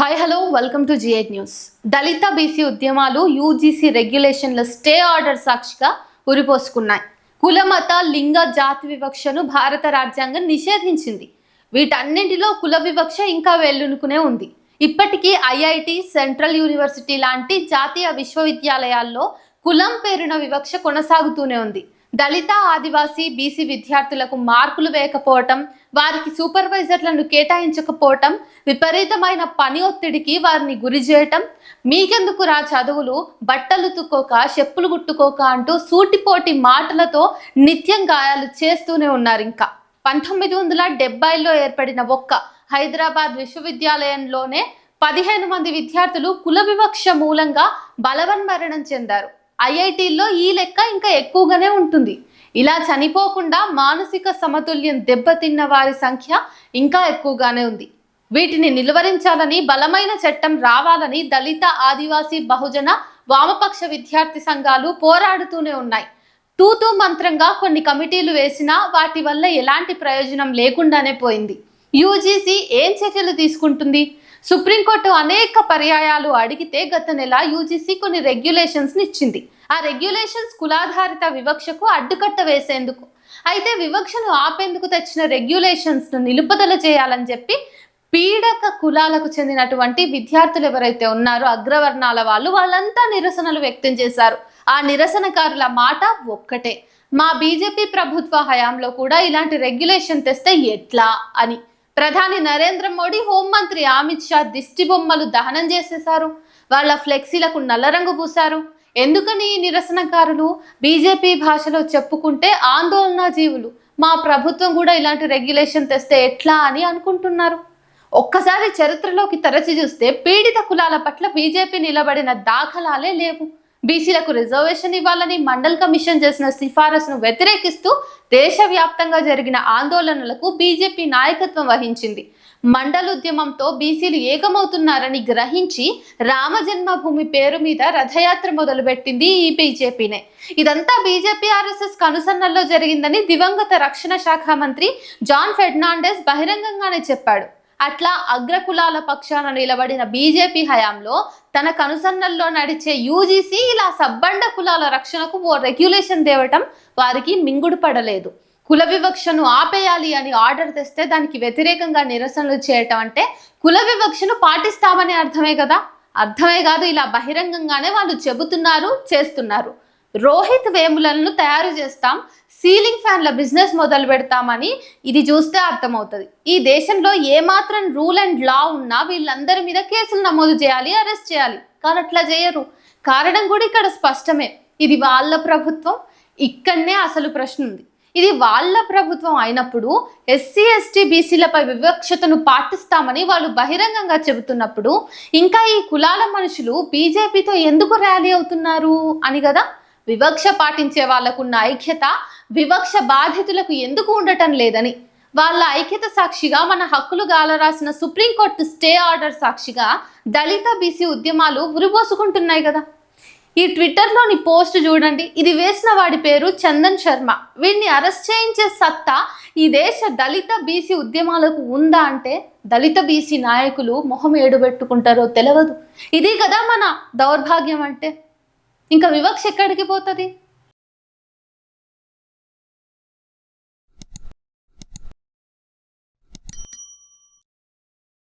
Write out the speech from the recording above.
Hi hello welcome to G8 news. దళిత BC ఉద్యమాలు UGC రెగ్యులేషన్ల స్టే ఆర్డర్ సాక్షిగా ఉరిపోసుకున్నాయి. కులమత లింగ జాతి వివక్షను భారత రాజ్యాంగం నిషేధించింది. వీటన్నింటిలో కుల వివక్ష ఇంకా వెల్లునుకునే ఉంది. ఇప్పటికీ ఐఐటి, సెంట్రల్ యూనివర్సిటీ లాంటి జాతీయ విశ్వవిద్యాలయాల్లో కులం పేరున వివక్ష కొనసాగుతూనే ఉంది. దళిత, ఆదివాసీ, బీసీ విద్యార్థులకు మార్కులు వేయకపోవటం, వారికి సూపర్వైజర్లను కేటాయించకపోవటం, విపరీతమైన పని ఒత్తిడికి వారిని గురి చేయటం, మీకెందుకు రా చదువులు, బట్టలు తుక్కోక, చెప్పులు గుట్టుకోక అంటూ సూటిపోటి మాటలతో నిత్యం గాయాలు చేస్తూనే ఉన్నారు. ఇంకా 1970లో ఏర్పడిన ఒక్క హైదరాబాద్ విశ్వవిద్యాలయంలోనే 15 మంది విద్యార్థులు కుల వివక్ష మూలంగా బలవన్మరణం చెందారు. ఐఐటీల్లో ఈ లెక్క ఇంకా ఎక్కువగానే ఉంటుంది. ఇలా చనిపోకుండా మానసిక సమతుల్యం దెబ్బతిన్న వారి సంఖ్య ఇంకా ఎక్కువగానే ఉంది. వీటిని నిలువరించాలని బలమైన చట్టం రావాలని దళిత, ఆదివాసీ, బహుజన, వామపక్ష విద్యార్థి సంఘాలు పోరాడుతూనే ఉన్నాయి. తూతూ మంత్రంగా కొన్ని కమిటీలు వేసినా వాటి వల్ల ఎలాంటి ప్రయోజనం లేకుండానే పోయింది. యూజీసీ ఏం చర్యలు తీసుకుంటుంది? సుప్రీంకోర్టు అనేక పర్యాయాలు అడిగితే గత నెల యూజీసీ కొన్ని రెగ్యులేషన్స్ ఇచ్చింది. ఆ రెగ్యులేషన్స్ కులాధారిత వివక్షకు అడ్డుకట్ట వేసేందుకు. అయితే వివక్షను ఆపేందుకు తెచ్చిన రెగ్యులేషన్స్ ను నిలుపుదల చేయాలని చెప్పి పీడక కులాలకు చెందినటువంటి విద్యార్థులు ఎవరైతే ఉన్నారో అగ్రవర్ణాల వాళ్ళంతా నిరసనలు వ్యక్తం చేశారు. ఆ నిరసనకారుల మాట ఒక్కటే, మా బీజేపీ ప్రభుత్వ హయాంలో కూడా ఇలాంటి రెగ్యులేషన్ తెస్తే ఎట్లా అని. ప్రధాని నరేంద్ర మోడీ, హోంమంత్రి అమిత్ షా దిష్టి బొమ్మలు దహనం చేసేశారు. వాళ్ళ ఫ్లెక్సీలకు నల్ల రంగు పూశారు. ఎందుకని ఈ నిరసనకారులు బీజేపీ భాషలో చెప్పుకుంటే ఆందోళన జీవులు, మా ప్రభుత్వం కూడా ఇలాంటి రెగ్యులేషన్ తెస్తే ఎట్లా అని అనుకుంటున్నారు? ఒక్కసారి చరిత్రలోకి తరచి చూస్తే పీడిత కులాల పట్ల బీజేపీ నిలబడిన దాఖలాలే లేవు. బీసీలకు రిజర్వేషన్ ఇవ్వాలని మండల్ కమిషన్ చేసిన సిఫారసును వ్యతిరేకిస్తూ దేశవ్యాప్తంగా జరిగిన ఆందోళనలకు బీజేపీ నాయకత్వం వహించింది. మండల్ ఉద్యమంతో బీసీలు ఏకమవుతున్నారని గ్రహించి రామజన్మభూమి పేరు మీద రథయాత్ర మొదలుపెట్టింది ఈ బీజేపీనే. ఇదంతా బీజేపీ ఆర్ఎస్ఎస్ కనుసన్నల్లో జరిగిందని దివంగత రక్షణ శాఖ మంత్రి జాన్ ఫెర్నాండెస్ బహిరంగంగానే చెప్పాడు. అట్లా అగ్రకులాల పక్షాన నిలబడిన బీజేపీ హయాంలో తన కనుసన్నల్లో నడిచే యూజీసీ ఇలా సబ్బండ కులాల రక్షణకు ఓ రెగ్యులేషన్ తేవటం వారికి మింగుడు పడలేదు. కుల వివక్షను ఆపేయాలి అని ఆర్డర్ తెస్తే దానికి వ్యతిరేకంగా నిరసనలు చేయటం అంటే కుల వివక్షను పాటిస్తామని అర్థమే కదా. అర్థమే కాదు, ఇలా బహిరంగంగానే వాళ్ళు చెబుతున్నారు, చేస్తున్నారు. రోహిత్ వేములను తయారు చేస్తాం, సీలింగ్ ఫ్యాన్ల బిజినెస్ మొదలు పెడతామని ఇది చూస్తే అర్థమవుతుంది. ఈ దేశంలో ఏమాత్రం రూల్ అండ్ లా ఉన్నా వీళ్ళందరి మీద కేసులు నమోదు చేయాలి, అరెస్ట్ చేయాలి. కానీ అట్లా చేయరు. కారణం కూడా ఇక్కడ స్పష్టమే, ఇది వాళ్ళ ప్రభుత్వం. ఇక్కడనే అసలు ప్రశ్న ఉంది. ఇది వాళ్ళ ప్రభుత్వం అయినప్పుడు ఎస్సీ, ఎస్టీ, బీసీలపై వివక్షతను పాటిస్తామని వాళ్ళు బహిరంగంగా చెబుతున్నప్పుడు ఇంకా ఈ కులాల మనుషులు బీజేపీతో ఎందుకు ర్యాలీ అవుతున్నారు అని కదా. వివక్ష పాటించే వాళ్లకున్న ఐక్యత వివక్ష బాధితులకు ఎందుకు ఉండటం లేదని, వాళ్ళ ఐక్యత సాక్షిగా మన హక్కులు గాలరాసిన సుప్రీంకోర్టు స్టే ఆర్డర్ సాక్షిగా దళిత బీసీ ఉద్యమాలు ఉరిపోసుకుంటున్నాయి కదా. ఈ ట్విట్టర్లోని పోస్ట్ చూడండి. ఇది వేసిన వాడి పేరు చందన్ శర్మ. వీడిని అరెస్ట్ చేయించే సత్తా ఈ దేశ దళిత బీసీ ఉద్యమాలకు ఉందా అంటే దళిత బీసీ నాయకులు మొహం ఏడుబెట్టుకుంటారో తెలియదు. ఇది కదా మన దౌర్భాగ్యం అంటే. ఇంకా వివక్ష ఎక్కడికి పోతుంది?